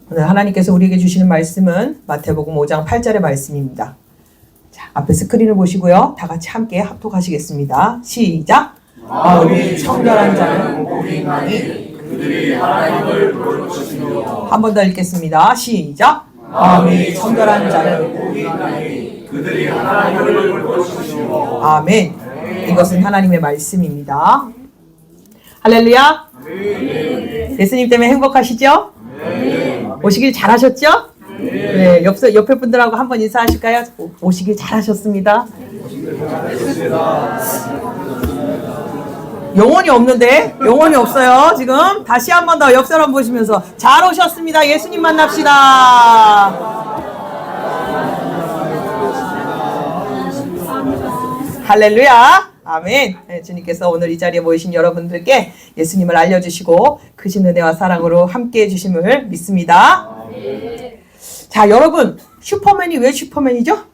오늘 하나님께서 우리에게 주시는 말씀은 마태복음 5장 8절의 말씀입니다. 자, 앞에 스크린을 보시고요. 다 같이 함께 합독하시겠습니다. 시작! 마음이 청결한 자는 복이 있나니 그들이 하나님을 볼 것이며. 한 번 더 읽겠습니다. 시작! 마음이 청결한 자는 복이 있나니 그들이 하나님을 볼 것이며. 아멘. 이것은 하나님의 말씀입니다. 할렐루야. 예수님 때문에 행복하시죠? 오시길 잘하셨죠? 네, 옆에 분들하고 한번 인사하실까요? 오시길 잘하셨습니다. 영혼이 없는데? 영혼이 없어요. 지금 다시 한 번 더 옆 사람 보시면서 잘 오셨습니다. 예수님 만납시다. 할렐루야. 아멘. 네, 주님께서 오늘 이 자리에 모이신 여러분들께 예수님을 알려주시고 크신 은혜와 사랑으로 함께 해주심을 믿습니다. 자, 여러분, 슈퍼맨이 왜 슈퍼맨이죠?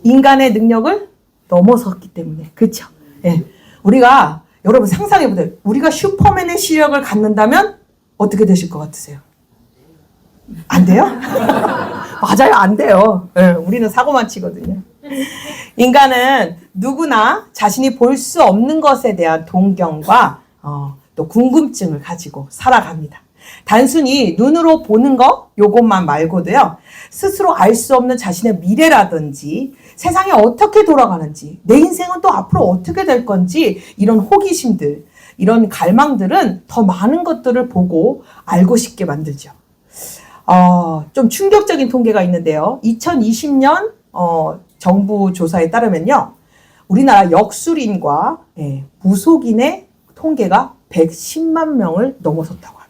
인간의 능력을 넘어섰기 때문에. 그렇죠? 네. 우리가 여러분 상상해보세요. 우리가 슈퍼맨의 시력을 갖는다면 어떻게 되실 것 같으세요? 안 돼요? 맞아요, 안 돼요. 네, 우리는 사고만 치거든요. 인간은 누구나 자신이 볼 수 없는 것에 대한 동경과 또 궁금증을 가지고 살아갑니다. 단순히 눈으로 보는 거 요것만 말고도요, 스스로 알 수 없는 자신의 미래라든지 세상이 어떻게 돌아가는지, 내 인생은 또 앞으로 어떻게 될 건지, 이런 호기심들, 이런 갈망들은 더 많은 것들을 보고 알고 싶게 만들죠. 좀 충격적인 통계가 있는데요. 2020년 정부 조사에 따르면요, 우리나라 역술인과 무속인의 통계가 110만 명을 넘어섰다고 합니다.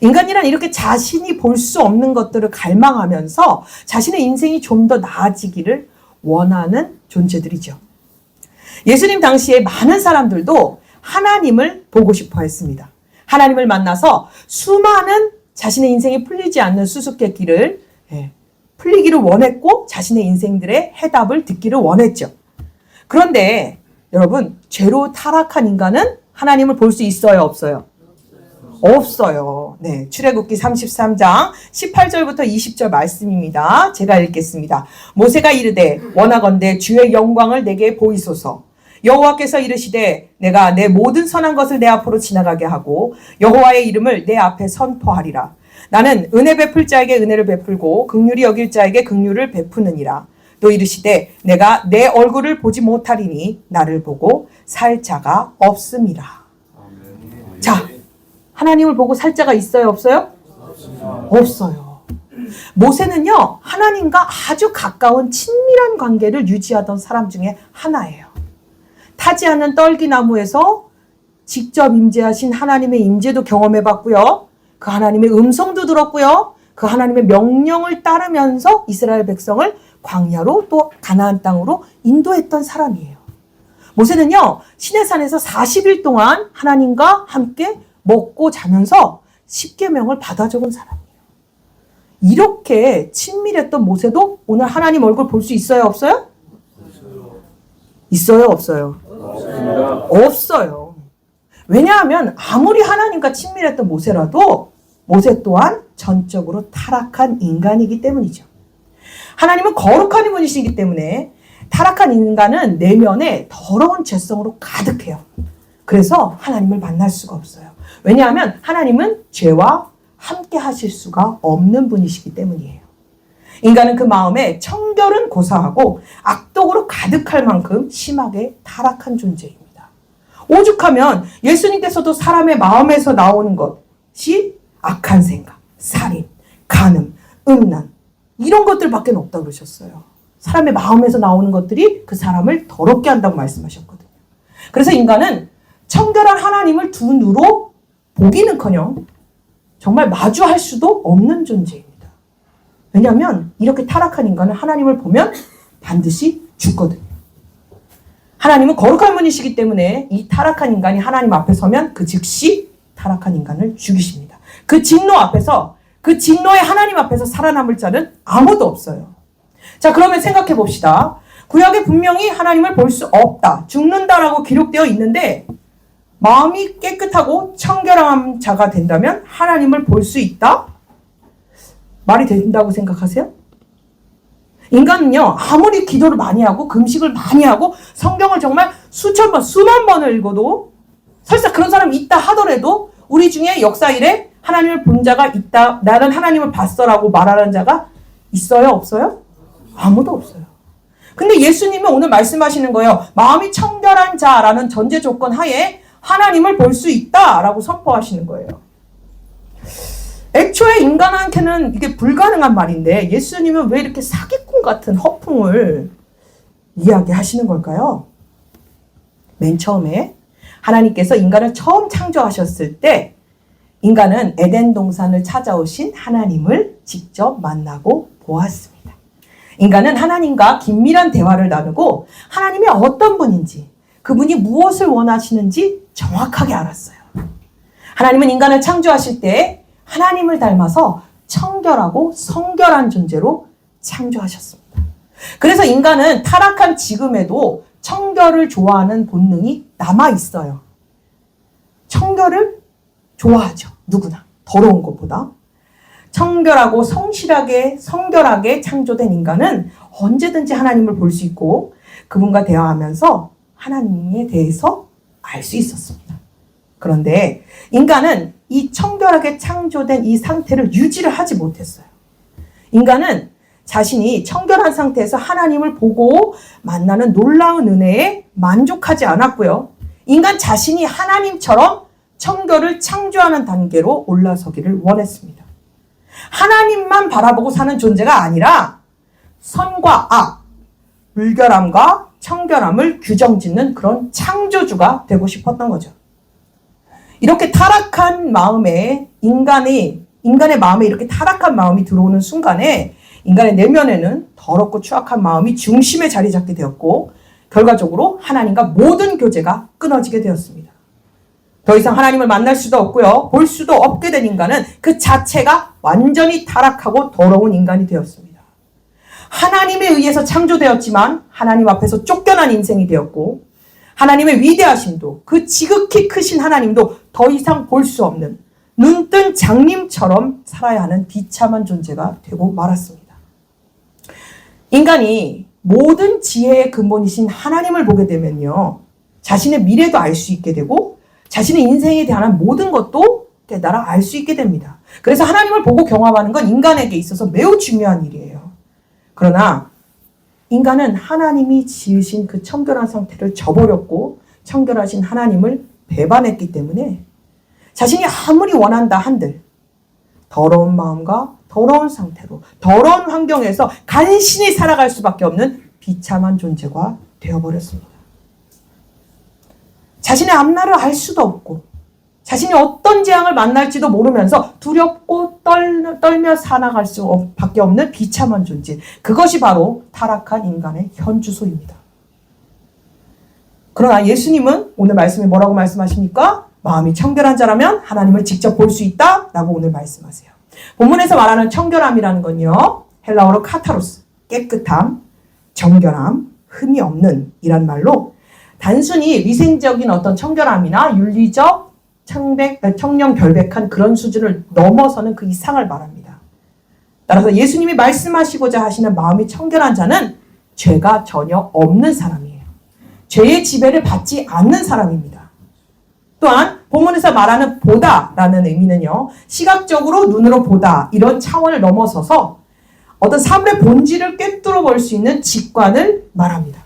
인간이란 이렇게 자신이 볼 수 없는 것들을 갈망하면서 자신의 인생이 좀 더 나아지기를 원하는 존재들이죠. 예수님 당시에 많은 사람들도 하나님을 보고 싶어 했습니다. 하나님을 만나서 수많은 자신의 인생이 풀리지 않는 수수께끼를 풀리기를 원했고 자신의 인생들의 해답을 듣기를 원했죠. 그런데 여러분, 죄로 타락한 인간은 하나님을 볼 수 있어요, 없어요? 없어요. 네, 출애굽기 33장 18절부터 20절 말씀입니다. 제가 읽겠습니다. 모세가 이르되 원하건대 주의 영광을 내게 보이소서. 여호와께서 이르시되 내가 내 모든 선한 것을 내 앞으로 지나가게 하고 여호와의 이름을 내 앞에 선포하리라. 나는 은혜 베풀 자에게 은혜를 베풀고 긍휼히 여길 자에게 긍휼을 베푸느니라. 또 이르시되 내가 내 얼굴을 보지 못하리니 나를 보고 살 자가 없음이라. 자, 하나님을 보고 살 자가 있어요, 없어요? 없어요. 모세는요, 하나님과 아주 가까운 친밀한 관계를 유지하던 사람 중에 하나예요. 타지 않는 떨기나무에서 직접 임재하신 하나님의 임재도 경험해봤고요. 그 하나님의 음성도 들었고요. 그 하나님의 명령을 따르면서 이스라엘 백성을 광야로 또 가나안 땅으로 인도했던 사람이에요. 모세는요, 시내산에서 40일 동안 하나님과 함께 먹고 자면서 십계명을 받아 적은 사람이에요. 이렇게 친밀했던 모세도 오늘 하나님 얼굴 볼 수 있어요, 없어요? 있어요, 없어요? 없어요. 왜냐하면 아무리 하나님과 친밀했던 모세라도 모세 또한 전적으로 타락한 인간이기 때문이죠. 하나님은 거룩한 분이시기 때문에 타락한 인간은 내면에 더러운 죄성으로 가득해요. 그래서 하나님을 만날 수가 없어요. 왜냐하면 하나님은 죄와 함께 하실 수가 없는 분이시기 때문이에요. 인간은 그 마음에 청결은 고사하고 악독으로 가득할 만큼 심하게 타락한 존재입니다. 오죽하면 예수님께서도 사람의 마음에서 나오는 것이 악한 생각, 살인, 간음, 음란 이런 것들밖에 없다고 그러셨어요. 사람의 마음에서 나오는 것들이 그 사람을 더럽게 한다고 말씀하셨거든요. 그래서 인간은 청결한 하나님을 두 눈으로 보기는커녕 정말 마주할 수도 없는 존재입니다. 왜냐하면 이렇게 타락한 인간은 하나님을 보면 반드시 죽거든요. 하나님은 거룩한 분이시기 때문에 이 타락한 인간이 하나님 앞에 서면 그 즉시 타락한 인간을 죽이십니다. 그 진노 앞에서, 그 진노의 하나님 앞에서 살아남을 자는 아무도 없어요. 자, 그러면 생각해 봅시다. 구약에 분명히 하나님을 볼 수 없다, 죽는다라고 기록되어 있는데 마음이 깨끗하고 청결한 자가 된다면 하나님을 볼 수 있다? 말이 된다고 생각하세요? 인간은요, 아무리 기도를 많이 하고 금식을 많이 하고 성경을 정말 수천 번, 수만 번을 읽어도 설사 그런 사람이 있다 하더라도 우리 중에 역사 이래 하나님을 본 자가 있다, 나는 하나님을 봤어라고 말하는 자가 있어요? 없어요? 아무도 없어요. 근데 예수님은 오늘 말씀하시는 거예요. 마음이 청결한 자라는 전제 조건 하에 하나님을 볼 수 있다라고 선포하시는 거예요. 애초에 인간한테는 이게 불가능한 말인데 예수님은 왜 이렇게 사기꾼 같은 허풍을 이야기하시는 걸까요? 맨 처음에 하나님께서 인간을 처음 창조하셨을 때 인간은 에덴 동산을 찾아오신 하나님을 직접 만나고 보았습니다. 인간은 하나님과 긴밀한 대화를 나누고 하나님이 어떤 분인지, 그분이 무엇을 원하시는지 정확하게 알았어요. 하나님은 인간을 창조하실 때 하나님을 닮아서 청결하고 성결한 존재로 창조하셨습니다. 그래서 인간은 타락한 지금에도 청결을 좋아하는 본능이 남아 있어요. 청결을 좋아하죠. 누구나. 더러운 것보다. 청결하고 성실하게 성결하게 창조된 인간은 언제든지 하나님을 볼 수 있고 그분과 대화하면서 하나님에 대해서 알 수 있었습니다. 그런데 인간은 이 청결하게 창조된 이 상태를 유지를 하지 못했어요. 인간은 자신이 청결한 상태에서 하나님을 보고 만나는 놀라운 은혜에 만족하지 않았고요. 인간 자신이 하나님처럼 청결을 창조하는 단계로 올라서기를 원했습니다. 하나님만 바라보고 사는 존재가 아니라 선과 악, 물결함과 청결함을 규정짓는 그런 창조주가 되고 싶었던 거죠. 이렇게 타락한 마음에 인간의 마음에 이렇게 타락한 마음이 들어오는 순간에 인간의 내면에는 더럽고 추악한 마음이 중심에 자리 잡게 되었고 결과적으로 하나님과 모든 교제가 끊어지게 되었습니다. 더 이상 하나님을 만날 수도 없고요. 볼 수도 없게 된 인간은 그 자체가 완전히 타락하고 더러운 인간이 되었습니다. 하나님에 의해서 창조되었지만 하나님 앞에서 쫓겨난 인생이 되었고 하나님의 위대하심도 그 지극히 크신 하나님도 더 이상 볼 수 없는 눈뜬 장님처럼 살아야 하는 비참한 존재가 되고 말았습니다. 인간이 모든 지혜의 근본이신 하나님을 보게 되면요. 자신의 미래도 알 수 있게 되고 자신의 인생에 대한 모든 것도 깨달아 알 수 있게 됩니다. 그래서 하나님을 보고 경험하는 건 인간에게 있어서 매우 중요한 일이에요. 그러나 인간은 하나님이 지으신 그 청결한 상태를 저버렸고 청결하신 하나님을 배반했기 때문에 자신이 아무리 원한다 한들 더러운 마음과 더러운 상태로 더러운 환경에서 간신히 살아갈 수밖에 없는 비참한 존재가 되어버렸습니다. 자신의 앞날을 알 수도 없고 자신이 어떤 재앙을 만날지도 모르면서 두렵고 떨며 살아갈 수밖에 없는 비참한 존재. 그것이 바로 타락한 인간의 현주소입니다. 그러나 예수님은 오늘 말씀에 뭐라고 말씀하십니까? 마음이 청결한 자라면 하나님을 직접 볼 수 있다 라고 오늘 말씀하세요. 본문에서 말하는 청결함이라는 건요. 헬라어로 카타로스, 깨끗함, 정결함, 흠이 없는 이란 말로 단순히 위생적인 어떤 청결함이나 윤리적 청렴결백한 그런 수준을 넘어서는 그 이상을 말합니다. 따라서 예수님이 말씀하시고자 하시는 마음이 청결한 자는 죄가 전혀 없는 사람이에요. 죄의 지배를 받지 않는 사람입니다. 또한 본문에서 말하는 보다라는 의미는요. 시각적으로 눈으로 보다 이런 차원을 넘어서서 어떤 삶의 본질을 꿰뚫어 볼 수 있는 직관을 말합니다.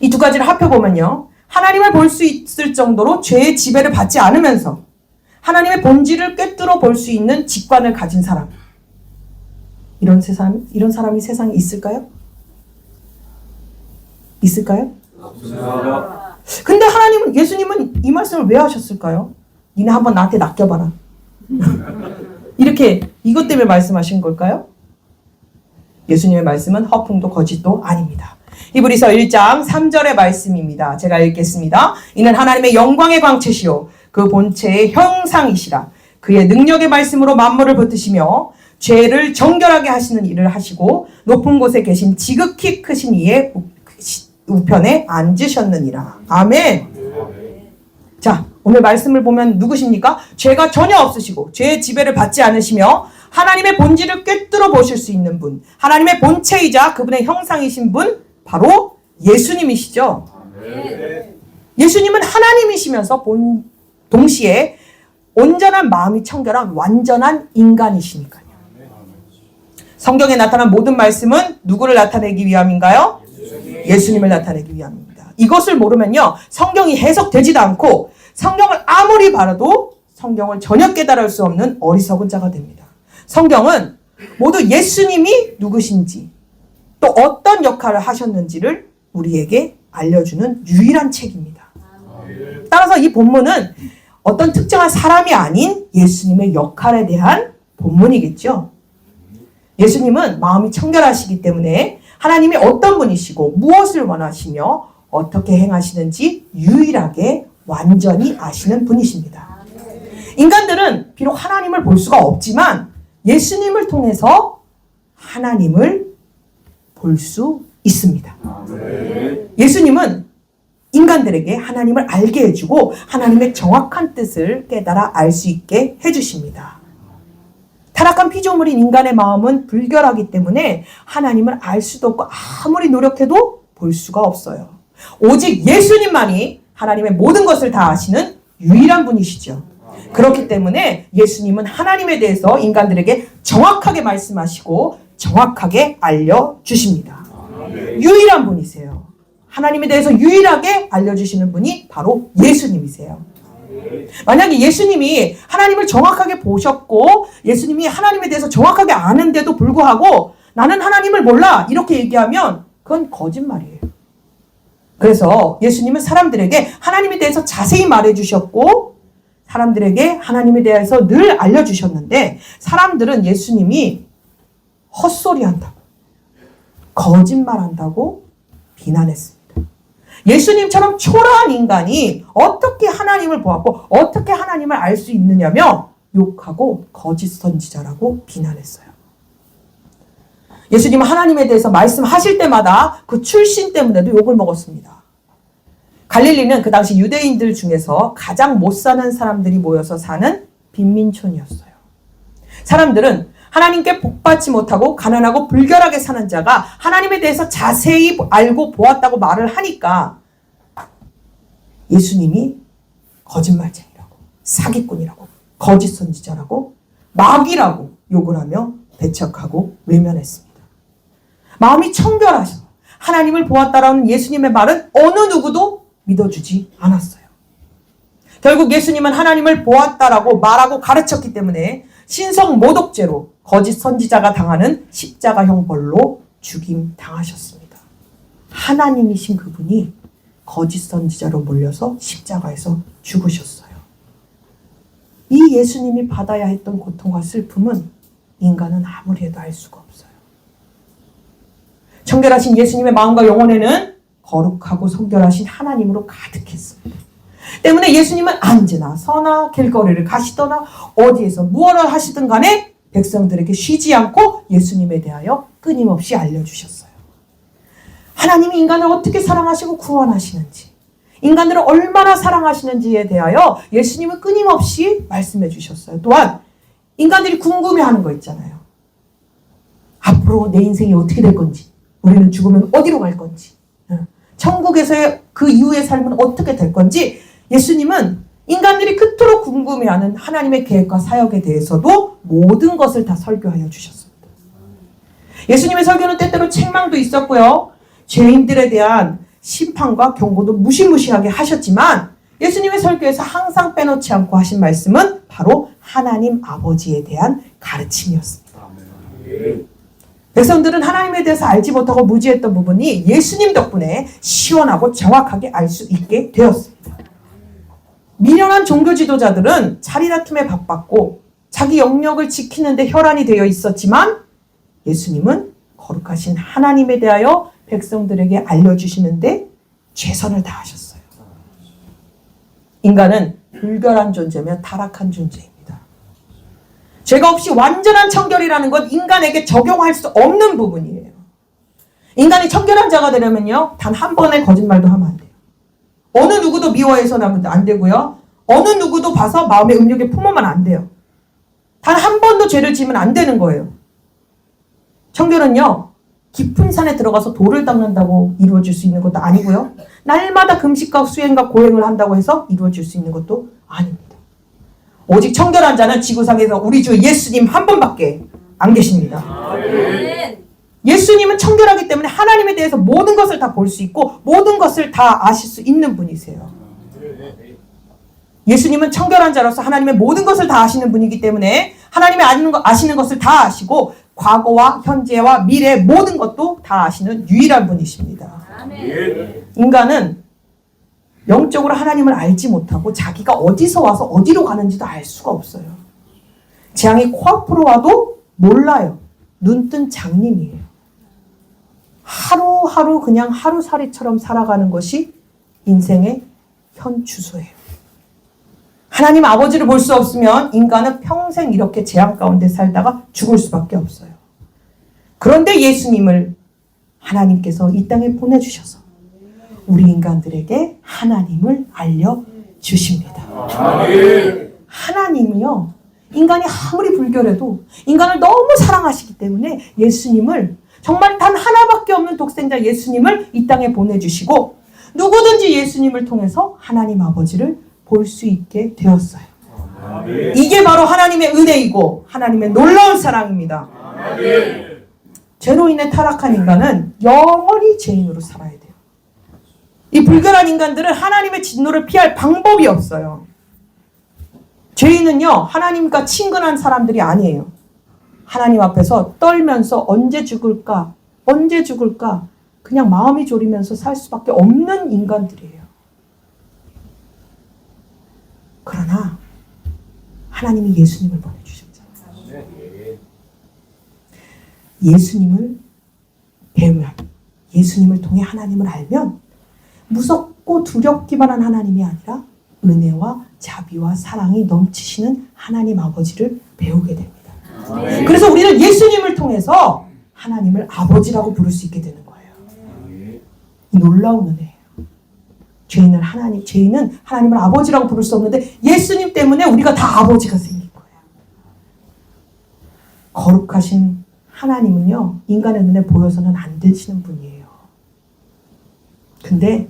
이 두 가지를 합해보면요. 하나님을 볼 수 있을 정도로 죄의 지배를 받지 않으면서 하나님의 본질을 꿰뚫어 볼 수 있는 직관을 가진 사람. 이런 사람이 세상에 있을까요? 있을까요? 없습니다. 근데 예수님은 이 말씀을 왜 하셨을까요? 니네 한번 나한테 낚여봐라. 이렇게 이것 때문에 말씀하신 걸까요? 예수님의 말씀은 허풍도 거짓도 아닙니다. 히브리서 1장 3절의 말씀입니다. 제가 읽겠습니다. 이는 하나님의 영광의 광채시요 그 본체의 형상이시라. 그의 능력의 말씀으로 만물을 붙드시며 죄를 정결하게 하시는 일을 하시고 높은 곳에 계신 지극히 크신 이의 우편에 앉으셨느니라. 아멘. 자, 오늘 말씀을 보면 누구십니까? 죄가 전혀 없으시고 죄의 지배를 받지 않으시며 하나님의 본질을 꿰뚫어 보실 수 있는 분, 하나님의 본체이자 그분의 형상이신 분, 바로 예수님이시죠. 예수님은 하나님이시면서 동시에 온전한 마음이 청결한 완전한 인간이시니까요. 성경에 나타난 모든 말씀은 누구를 나타내기 위함인가요? 예수님을 나타내기 위함입니다. 이것을 모르면요, 성경이 해석되지도 않고 성경을 아무리 바라도 성경을 전혀 깨달을 수 없는 어리석은 자가 됩니다. 성경은 모두 예수님이 누구신지 또 어떤 역할을 하셨는지를 우리에게 알려주는 유일한 책입니다. 따라서 이 본문은 어떤 특정한 사람이 아닌 예수님의 역할에 대한 본문이겠죠. 예수님은 마음이 청결하시기 때문에 하나님이 어떤 분이시고 무엇을 원하시며 어떻게 행하시는지 유일하게 완전히 아시는 분이십니다. 인간들은 비록 하나님을 볼 수가 없지만 예수님을 통해서 하나님을 볼 수 있습니다. 예수님은 인간들에게 하나님을 알게 해주고 하나님의 정확한 뜻을 깨달아 알 수 있게 해주십니다. 타락한 피조물인 인간의 마음은 불결하기 때문에 하나님을 알 수도 없고 아무리 노력해도 볼 수가 없어요. 오직 예수님만이 하나님의 모든 것을 다 아시는 유일한 분이시죠. 그렇기 때문에 예수님은 하나님에 대해서 인간들에게 정확하게 말씀하시고 정확하게 알려주십니다. 유일한 분이세요. 하나님에 대해서 유일하게 알려주시는 분이 바로 예수님이세요. 만약에 예수님이 하나님을 정확하게 보셨고 예수님이 하나님에 대해서 정확하게 아는데도 불구하고 나는 하나님을 몰라 이렇게 얘기하면 그건 거짓말이에요. 그래서 예수님은 사람들에게 하나님에 대해서 자세히 말해주셨고 사람들에게 하나님에 대해서 늘 알려주셨는데 사람들은 예수님이 헛소리한다고 거짓말한다고 비난했습니다. 예수님처럼 초라한 인간이 어떻게 하나님을 보았고 어떻게 하나님을 알 수 있느냐며 욕하고 거짓 선지자라고 비난했어요. 예수님은 하나님에 대해서 말씀하실 때마다 그 출신 때문에도 욕을 먹었습니다. 갈릴리는 그 당시 유대인들 중에서 가장 못 사는 사람들이 모여서 사는 빈민촌이었어요. 사람들은 하나님께 복받지 못하고 가난하고 불결하게 사는 자가 하나님에 대해서 자세히 알고 보았다고 말을 하니까 예수님이 거짓말쟁이라고 사기꾼이라고 거짓 선지자라고 마귀라고 욕을 하며 배척하고 외면했습니다. 마음이 청결하셔 하나님을 보았다라는 예수님의 말은 어느 누구도 믿어주지 않았어요. 결국 예수님은 하나님을 보았다라고 말하고 가르쳤기 때문에 신성 모독죄로 거짓 선지자가 당하는 십자가형 벌로 죽임 당하셨습니다. 하나님이신 그분이 거짓 선지자로 몰려서 십자가에서 죽으셨어요. 이 예수님이 받아야 했던 고통과 슬픔은 인간은 아무리 해도 알 수가 없어요. 청결하신 예수님의 마음과 영혼에는 거룩하고 성결하신 하나님으로 가득했습니다. 때문에 예수님은 언제나 서나 길거리를 가시거나 어디에서 무엇을 하시든 간에 백성들에게 쉬지 않고 예수님에 대하여 끊임없이 알려주셨어요. 하나님이 인간을 어떻게 사랑하시고 구원하시는지, 인간들을 얼마나 사랑하시는지에 대하여 예수님은 끊임없이 말씀해 주셨어요. 또한 인간들이 궁금해하는 거 있잖아요. 앞으로 내 인생이 어떻게 될 건지, 우리는 죽으면 어디로 갈 건지, 천국에서의 그 이후의 삶은 어떻게 될 건지 예수님은 인간들이 그토록 궁금해하는 하나님의 계획과 사역에 대해서도 모든 것을 다 설교하여 주셨습니다. 예수님의 설교는 때때로 책망도 있었고요. 죄인들에 대한 심판과 경고도 무시무시하게 하셨지만 예수님의 설교에서 항상 빼놓지 않고 하신 말씀은 바로 하나님 아버지에 대한 가르침이었습니다. 백성들은 하나님에 대해서 알지 못하고 무지했던 부분이 예수님 덕분에 시원하고 정확하게 알 수 있게 되었습니다. 미련한 종교 지도자들은 자리다툼에 바빴고 자기 영역을 지키는 데 혈안이 되어 있었지만 예수님은 거룩하신 하나님에 대하여 백성들에게 알려주시는데 최선을 다하셨어요. 인간은 불결한 존재며 타락한 존재입니다. 죄가 없이 완전한 청결이라는 건 인간에게 적용할 수 없는 부분이에요. 인간이 청결한 자가 되려면요, 단 한 번의 거짓말도 하면 안 돼요. 어느 누구도 미워해서는 안 되고요. 어느 누구도 봐서 마음의 음욕에 품으면 안 돼요. 단 한 번도 죄를 지으면 안 되는 거예요. 청결은요, 깊은 산에 들어가서 돌을 닦는다고 이루어질 수 있는 것도 아니고요. 날마다 금식과 수행과 고행을 한다고 해서 이루어질 수 있는 것도 아닙니다. 오직 청결한 자는 지구상에서 우리 주 예수님 한 분밖에 안 계십니다. 예수님은 청결하기 때문에 하나님에 대해서 모든 것을 다 볼 수 있고 모든 것을 다 아실 수 있는 분이세요. 예수님은 청결한 자로서 하나님의 모든 것을 다 아시는 분이기 때문에 하나님의 아시는 것을 다 아시고 과거와 현재와 미래 모든 것도 다 아시는 유일한 분이십니다. 인간은 영적으로 하나님을 알지 못하고 자기가 어디서 와서 어디로 가는지도 알 수가 없어요. 재앙이 코앞으로 와도 몰라요. 눈뜬 장님이에요. 하루하루 그냥 하루살이처럼 살아가는 것이 인생의 현 주소예요. 하나님 아버지를 볼 수 없으면 인간은 평생 이렇게 재앙 가운데 살다가 죽을 수밖에 없어요. 그런데 예수님을 하나님께서 이 땅에 보내주셔서 우리 인간들에게 하나님을 알려주십니다. 하나님이요, 인간이 아무리 불결해도 인간을 너무 사랑하시기 때문에 예수님을, 정말 단 하나밖에 없는 독생자 예수님을 이 땅에 보내주시고 누구든지 예수님을 통해서 하나님 아버지를 볼 수 있게 되었어요. 이게 바로 하나님의 은혜이고 하나님의 놀라운 사랑입니다. 죄로 인해 타락한 인간은 영원히 죄인으로 살아야 돼요. 이 불결한 인간들은 하나님의 진노를 피할 방법이 없어요. 죄인은요, 하나님과 친근한 사람들이 아니에요. 하나님 앞에서 떨면서 언제 죽을까 그냥 마음이 졸이면서 살 수밖에 없는 인간들이에요. 그러나 하나님이 예수님을 보내주셨잖아요. 예수님을 배우면, 예수님을 통해 하나님을 알면 무섭고 두렵기만 한 하나님이 아니라 은혜와 자비와 사랑이 넘치시는 하나님 아버지를 배우게 됩니다. 그래서 우리는 예수님을 통해서 하나님을 아버지라고 부를 수 있게 되는 거예요. 이 놀라운 은혜예요. 죄인은 하나님을 아버지라고 부를 수 없는데 예수님 때문에 우리가 다 아버지가 생긴 거예요. 거룩하신 하나님은요, 인간의 눈에 보여서는 안 되시는 분이에요. 근데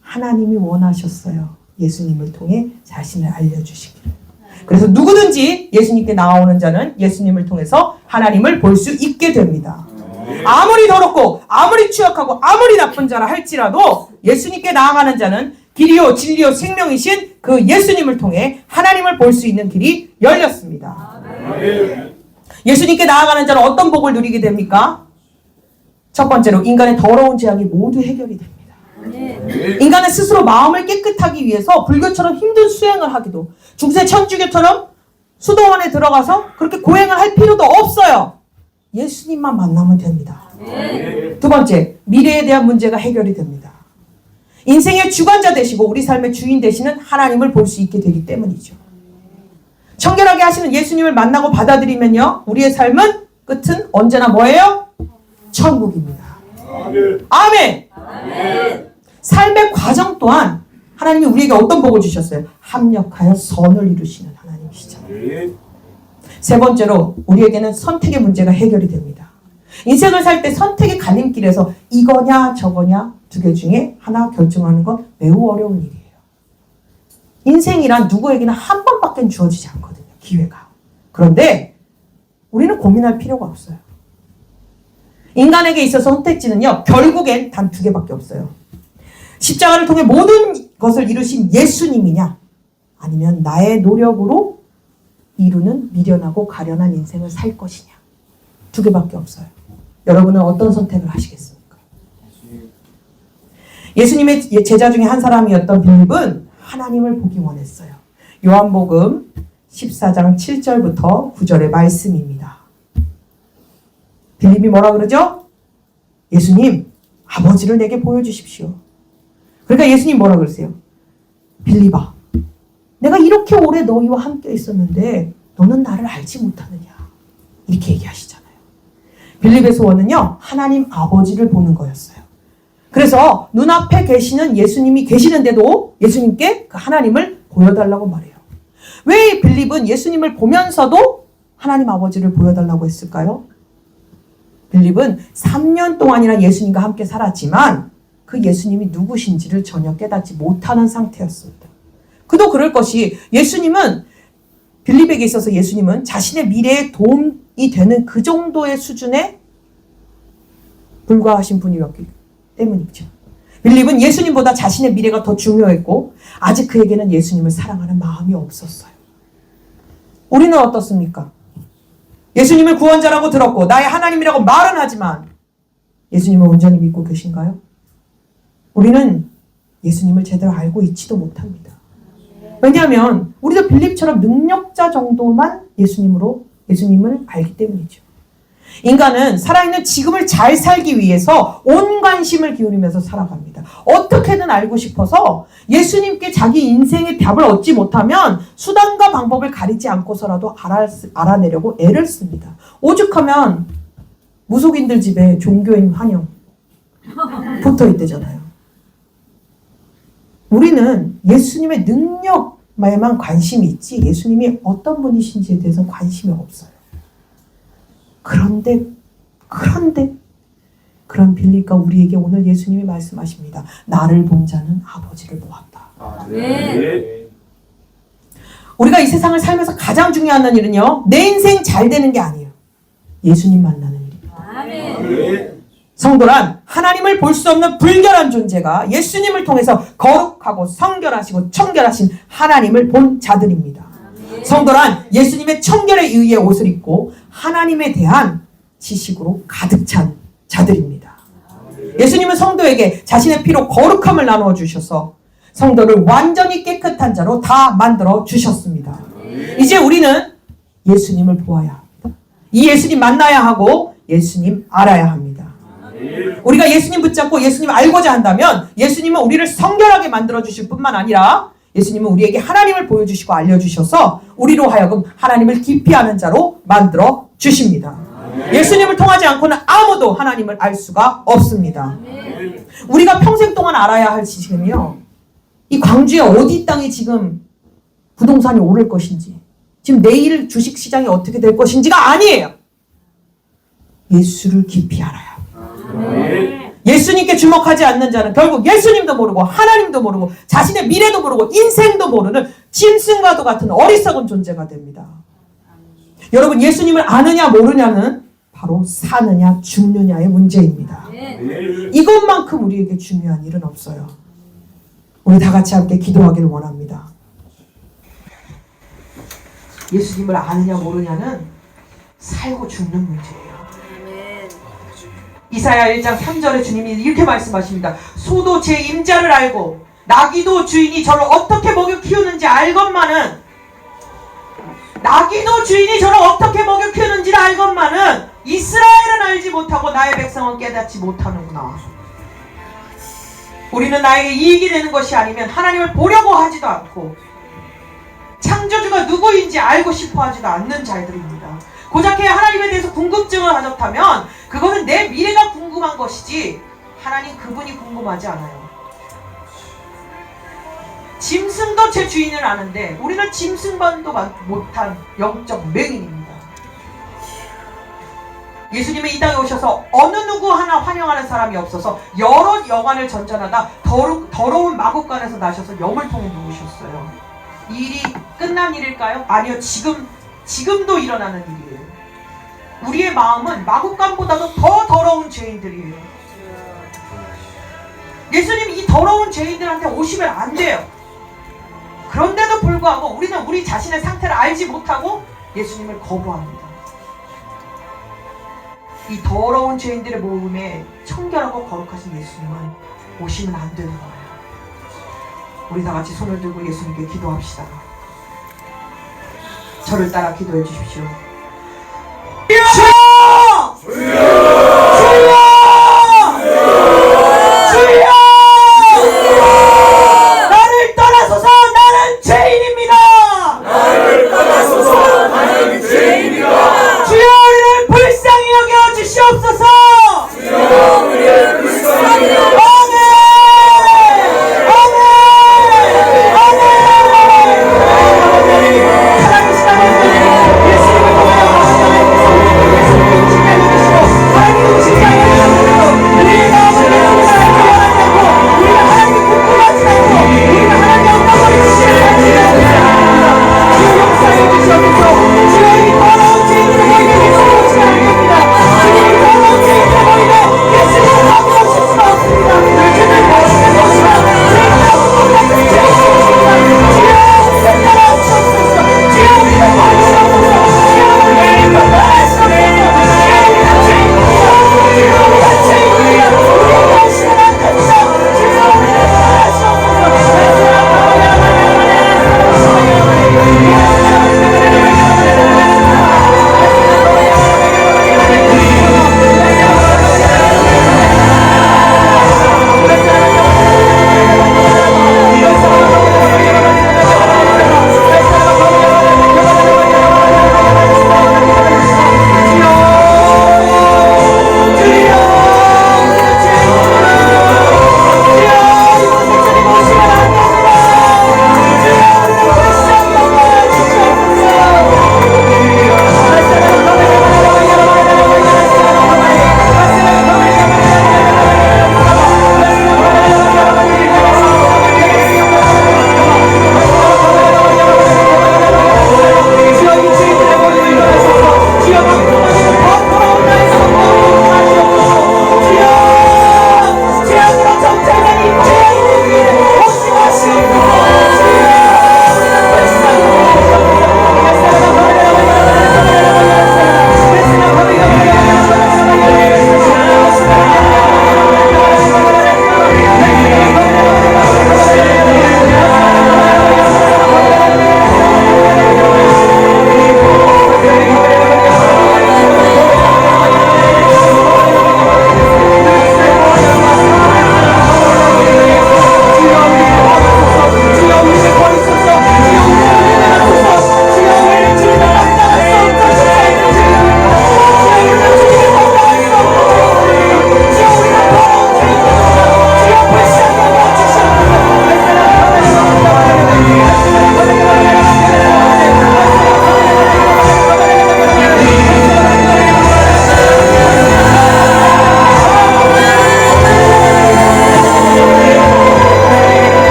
하나님이 원하셨어요. 예수님을 통해 자신을 알려주시기를. 그래서 누구든지 예수님께 나오는 자는 예수님을 통해서 하나님을 볼 수 있게 됩니다. 아무리 더럽고 아무리 취약하고 아무리 나쁜 자라 할지라도 예수님께 나아가는 자는 길이요 진리요 생명이신 그 예수님을 통해 하나님을 볼 수 있는 길이 열렸습니다. 예수님께 나아가는 자는 어떤 복을 누리게 됩니까? 첫 번째로 인간의 더러운 죄악이 모두 해결이 됩니다. 인간은 스스로 마음을 깨끗하기 위해서 불교처럼 힘든 수행을 하기도, 중세 천주교처럼 수도원에 들어가서 그렇게 고행을 할 필요도 없어요. 예수님만 만나면 됩니다. 두 번째, 미래에 대한 문제가 해결이 됩니다. 인생의 주관자 되시고 우리 삶의 주인 되시는 하나님을 볼 수 있게 되기 때문이죠. 청결하게 하시는 예수님을 만나고 받아들이면요, 우리의 삶은 끝은 언제나 뭐예요? 천국입니다. 아멘. 아멘. 삶의 과정 또한 하나님이 우리에게 어떤 복을 주셨어요? 합력하여 선을 이루시는 하나님이시잖아요. 세 번째로 우리에게는 선택의 문제가 해결이 됩니다. 인생을 살 때 선택의 갈림길에서 이거냐 저거냐 두 개 중에 하나 결정하는 건 매우 어려운 일이에요. 인생이란 누구에게나 한 번밖에 주어지지 않거든요. 기회가. 그런데 우리는 고민할 필요가 없어요. 인간에게 있어서 선택지는요, 결국엔 단 두 개밖에 없어요. 십자가를 통해 모든 것을 이루신 예수님이냐, 아니면 나의 노력으로 이루는 미련하고 가련한 인생을 살 것이냐. 두 개밖에 없어요. 여러분은 어떤 선택을 하시겠습니까? 예수님의 제자 중에 한 사람이었던 빌립은 하나님을 보기 원했어요. 요한복음 14장 7절부터 9절의 말씀입니다. 빌립이 뭐라 그러죠? 예수님, 아버지를 내게 보여주십시오. 그러니까 예수님 뭐라 그러세요? 빌립아, 내가 이렇게 오래 너희와 함께 있었는데 너는 나를 알지 못하느냐. 이렇게 얘기하시잖아요. 빌립의 소원은요, 하나님 아버지를 보는 거였어요. 그래서 눈앞에 계시는 예수님이 계시는데도 예수님께 그 하나님을 보여달라고 말해요. 왜 빌립은 예수님을 보면서도 하나님 아버지를 보여달라고 했을까요? 빌립은 3년 동안이나 예수님과 함께 살았지만 그 예수님이 누구신지를 전혀 깨닫지 못하는 상태였습니다. 그도 그럴 것이 예수님은 빌립에게 있어서 예수님은 자신의 미래에 도움이 되는 그 정도의 수준에 불과하신 분이었기 때문이죠. 빌립은 예수님보다 자신의 미래가 더 중요했고 아직 그에게는 예수님을 사랑하는 마음이 없었어요. 우리는 어떻습니까? 예수님을 구원자라고 들었고 나의 하나님이라고 말은 하지만 예수님을 온전히 믿고 계신가요? 우리는 예수님을 제대로 알고 있지도 못합니다. 왜냐하면 우리도 빌립처럼 능력자 정도만 예수님을 알기 때문이죠. 인간은 살아있는 지금을 잘 살기 위해서 온 관심을 기울이면서 살아갑니다. 어떻게든 알고 싶어서 예수님께 자기 인생의 답을 얻지 못하면 수단과 방법을 가리지 않고서라도 알아내려고 애를 씁니다. 오죽하면 무속인들 집에 종교인 환영 붙어 있대잖아요. 우리는 예수님의 능력에만 관심이 있지 예수님이 어떤 분이신지에 대해서는 관심이 없어요. 그런데 그런 빌립과 우리에게 오늘 예수님이 말씀하십니다. 나를 본 자는 아버지를 보았다. 네. 우리가 이 세상을 살면서 가장 중요한 일은요. 내 인생 잘 되는 게 아니에요. 예수님 만나는 일입니다. 네. 성도란 하나님을 볼 수 없는 불결한 존재가 예수님을 통해서 거룩하고 성결하시고 청결하신 하나님을 본 자들입니다. 성도란 예수님의 청결에 의해 옷을 입고 하나님에 대한 지식으로 가득 찬 자들입니다. 예수님은 성도에게 자신의 피로 거룩함을 나누어 주셔서 성도를 완전히 깨끗한 자로 다 만들어 주셨습니다. 이제 우리는 예수님을 보아야 합니다. 이 예수님 만나야 하고 예수님 알아야 합니다. 우리가 예수님 붙잡고 예수님 알고자 한다면 예수님은 우리를 성결하게 만들어 주실 뿐만 아니라 예수님은 우리에게 하나님을 보여주시고 알려주셔서 우리로 하여금 하나님을 깊이 아는 자로 만들어 주십니다. 예수님을 통하지 않고는 아무도 하나님을 알 수가 없습니다. 우리가 평생 동안 알아야 할 지식은요. 이 광주에 어디 땅이 지금 부동산이 오를 것인지 지금 내일 주식시장이 어떻게 될 것인지가 아니에요. 예수를 깊이 알아야 합니다. 예수님께 주목하지 않는 자는 결국 예수님도 모르고 하나님도 모르고 자신의 미래도 모르고 인생도 모르는 짐승과도 같은 어리석은 존재가 됩니다. 여러분 예수님을 아느냐 모르냐는 바로 사느냐 죽느냐의 문제입니다. 이것만큼 우리에게 중요한 일은 없어요. 우리 다 같이 함께 기도하기를 원합니다. 예수님을 아느냐 모르냐는 살고 죽는 문제예요. 이사야 1장 3절에 주님이 이렇게 말씀하십니다. 소도 제 임자를 알고 나귀도 주인이 저를 어떻게 먹여 키우는지 알건만은 나귀도 주인이 저를 어떻게 먹여 키우는지를 알건만은 이스라엘은 알지 못하고 나의 백성은 깨닫지 못하는구나. 우리는 나에게 이익이 되는 것이 아니면 하나님을 보려고 하지도 않고 창조주가 누구인지 알고 싶어 하지도 않는 자들입니다. 고작해 하나님에 대해서 궁금증을 가졌다면 그것은 내 미래가 궁금한 것이지 하나님 그분이 궁금하지 않아요. 짐승도 제 주인을 아는데 우리는 짐승만도 못한 영적 맹인입니다. 예수님은 이 땅에 오셔서 어느 누구 하나 환영하는 사람이 없어서 여러 여관을 전전하다 더러운 마국간에서 나셔서 염을 통해 누우셨어요. 이 일이 끝난 일일까요? 아니요. 지금도 일어나는 일이에요. 우리의 마음은 마국간보다도 더 더러운 죄인들이에요. 예수님 이 더러운 죄인들한테 오시면 안 돼요. 그런데도 불구하고 우리는 우리 자신의 상태를 알지 못하고 예수님을 거부합니다. 이 더러운 죄인들의 모임에 청결하고 거룩하신 예수님은 오시면 안 되는 거예요. 우리 다 같이 손을 들고 예수님께 기도합시다. 저를 따라 기도해 주십시오. 주여! 주여! 주여! 주여! 나를 떠나소서 나는 죄인입니다. 나를 떠나소서 나는 죄인이다. 주여 우리를 불쌍히 여겨 주시옵소서. 주여 우리를 불쌍히 여겨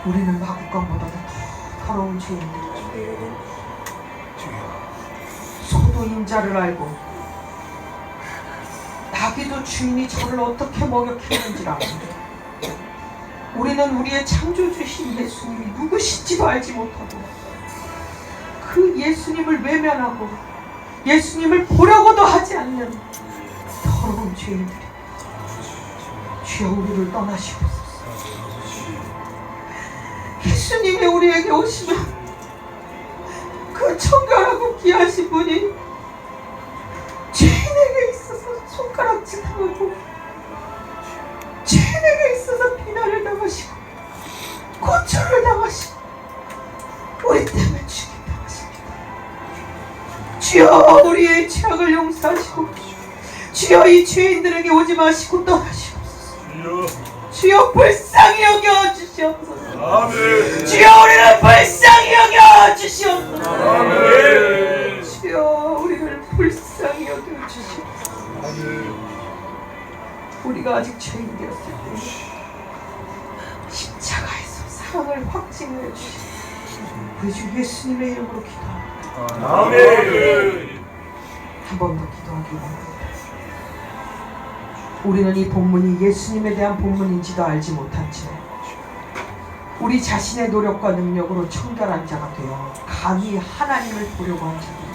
우리는 마구간보다도 더 더러운 죄인들이죠. 소도 인자를 알고 나귀도 주인이 저를 어떻게 먹여 키우는지를 알고 우리는 우리의 창조주신 예수님이 누구신지도 알지 못하고 그 예수님을 외면하고 예수님을 보려고도 하지 않는 더러운 죄인들이 주여 우리를 떠나시옵소서. 예수님이 우리에게 오시면 그 청결하고 귀하신 분이 죄인에게 있어서 손가락질 당하고 죄인에게 있어서 비난을 당하시고 고초를 당하시고 우리 때문에 죽임당하십니다. 주여 우리의 죄악을 용서하시고 주여 이 죄인들에게 오지 마시고 떠나시옵소서. 주여 불쌍히 여겨 주시옵소서. 아멘. 주여 우리를 불쌍히 여겨 주시옵소서. 아멘. 주여 우리를 불쌍히 여겨 주시옵소서. 우리가 아직 죄인되었을 때 십자가에서 사랑을 확증해 주시옵소서. 우리 주 예수님의 이름으로 기도합니다. 아멘. 한 번 더 기도하기 원합니다. 우리는 이 본문이 예수님에 대한 본문인지도 알지 못한 채 우리 자신의 노력과 능력으로 청결한 자가 되어 감히 하나님을 보려고 한 자들입니다.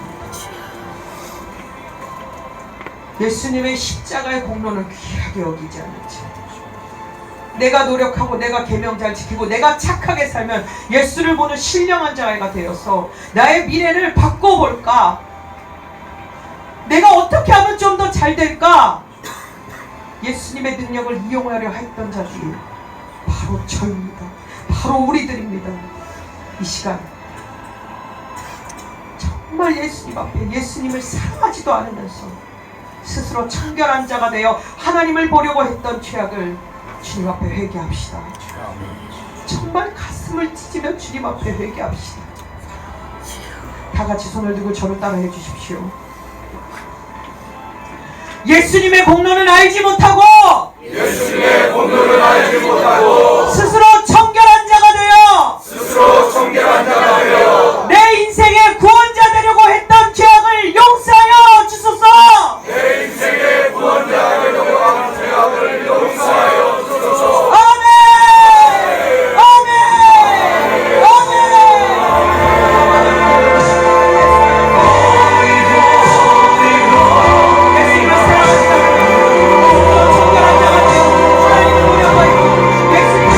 예수님의 십자가의 공로는 귀하게 여기지 않는 채 내가 노력하고 내가 계명 잘 지키고 내가 착하게 살면 예수를 보는 신령한 자가 되어서 나의 미래를 바꿔볼까? 내가 어떻게 하면 좀 더 잘 될까? 예수님의 능력을 이용하려 했던 자들이 바로 저입니다. 바로 우리들입니다. 이 시간 정말 예수님 앞에 예수님을 사랑하지도 않으면서 스스로 청결한 자가 되어 하나님을 보려고 했던 죄악을 주님 앞에 회개합시다. 정말 가슴을 찢으며 주님 앞에 회개합시다. 다 같이 손을 들고 저를 따라해 주십시오. 예수님의 공로는 알지 못하고 예수님의 공로를 알지 못하고 스스로 청결한 자가 되어 스스로 청결한 자가 되어 내 인생의 구원자 되려고 했던 죄악을 용서하여 주소서. 내 인생의 구원자 되려고 하는 죄악을 용서하여 주소서. 아멘. 아멘. 예수님을 사랑한다. 청결한 자가 되어 하나님을 보려고 했고 예수님을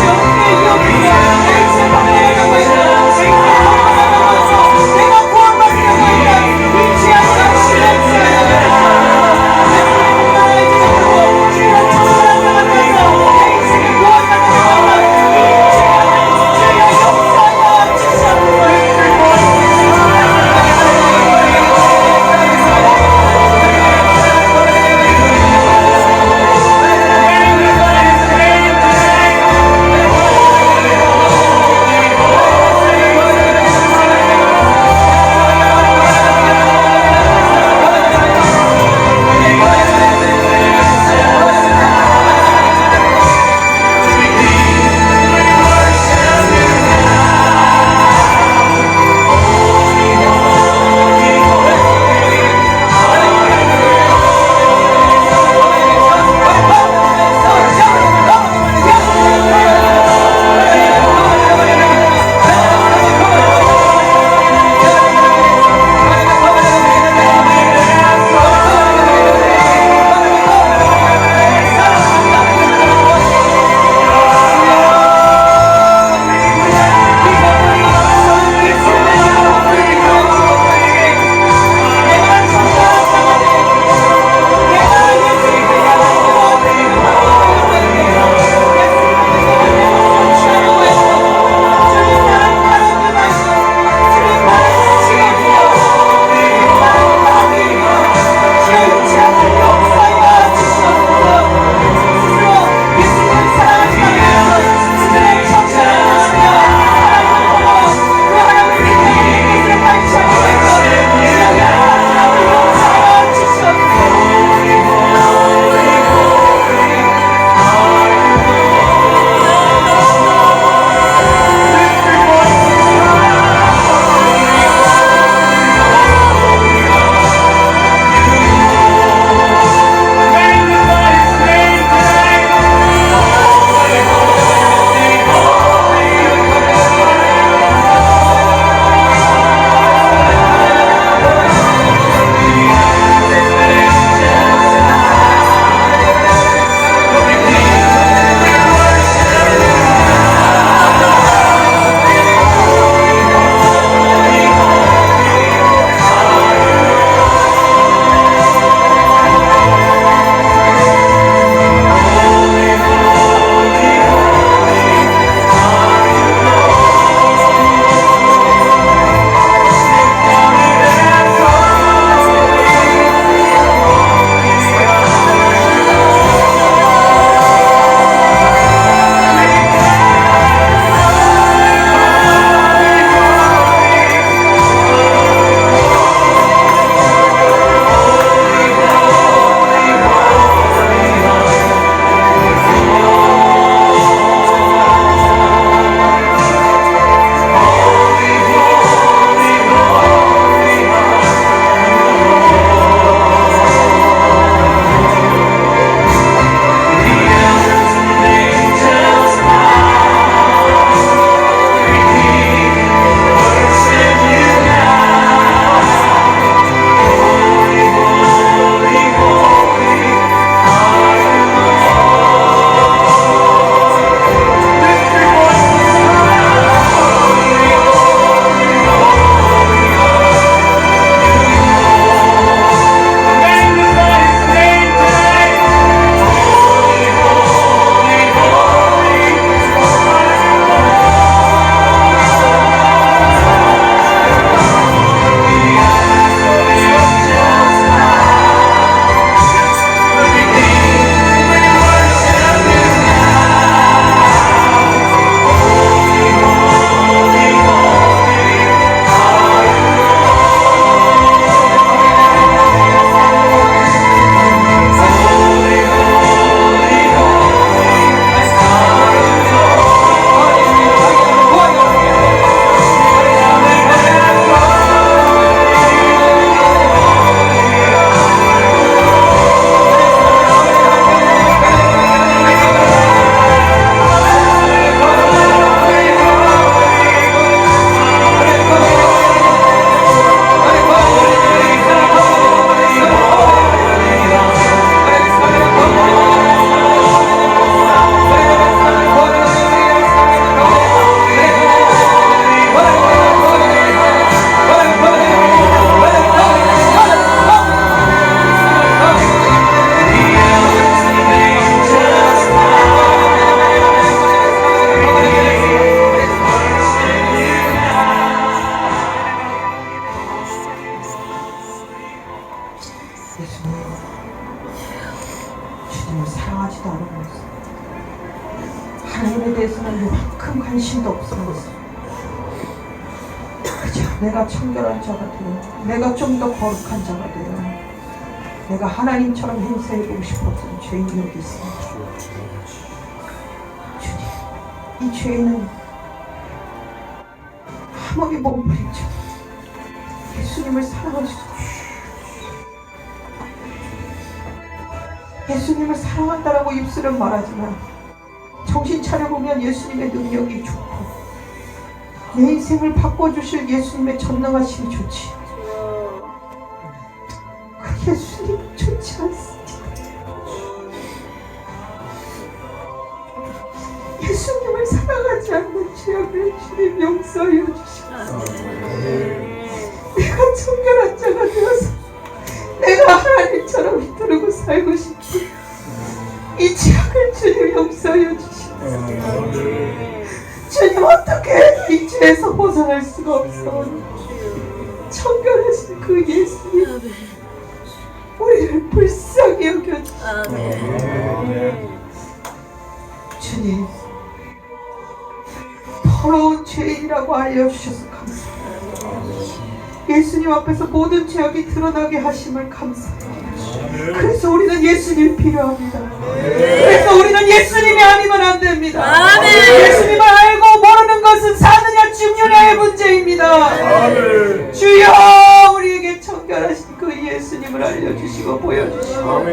나는 이만큼 관심도 없었어. 그저 내가 청결한 자가 되어, 내가 좀 더 거룩한 자가 되어, 내가 하나님처럼 행세해보고 싶었던 죄인이 여기 있습니다. 주님, 이 죄인은 아무리 몸부림쳐 예수님을 사랑하시고 예수님을 사랑한다라고 입술은 말하지만 정신 차려보면 예수님의 능력이 좋고 내 인생을 바꿔주실 예수님의 전능하심이 좋지. 그 예수님 좋지 않습니다. 예수님을 사랑하지 않는 죄악을 주님 용서하여 주시옵소서. 내가 청결한 자가 되어서 내가 하나님처럼 휘두르고 살고 싶은 이 죄악을 주님 용서하여 주시옵소서. 주님 어떻게 해도 이 죄에서 벗어날 수가 없어. 청결하신 그 예수님 우리를 불쌍히 여겨주시옵소서. 주님 더러운 죄인이라고 알려주셔서 감사합니다. 예수님 앞에서 모든 죄악이 드러나게 하심을 감사합니다. 그래서 우리는 예수님이 필요합니다. 그래서 우리는 예수님이 아니면 안 됩니다. 예수님을 알고 모르는 것은 사느냐 죽느냐의 문제입니다. 주여 우리에게 청결하신 그 예수님을 알려주시고 보여주시고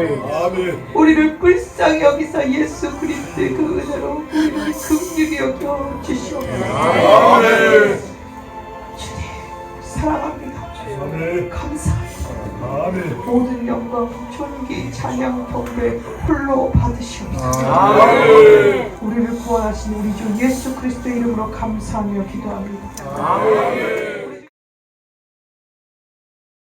우리를 불쌍히 여기서 예수 그리스도의 그 은혜로 우리를 긍휼히 여겨 주시옵소서. 주님 사랑합니다. 감사합니다. 모든 영광, 존귀, 찬양, 경배 홀로 받으시옵소서. 우리를 구원하신 우리 주 예수 그리스도의 이름으로 감사하며 기도합니다.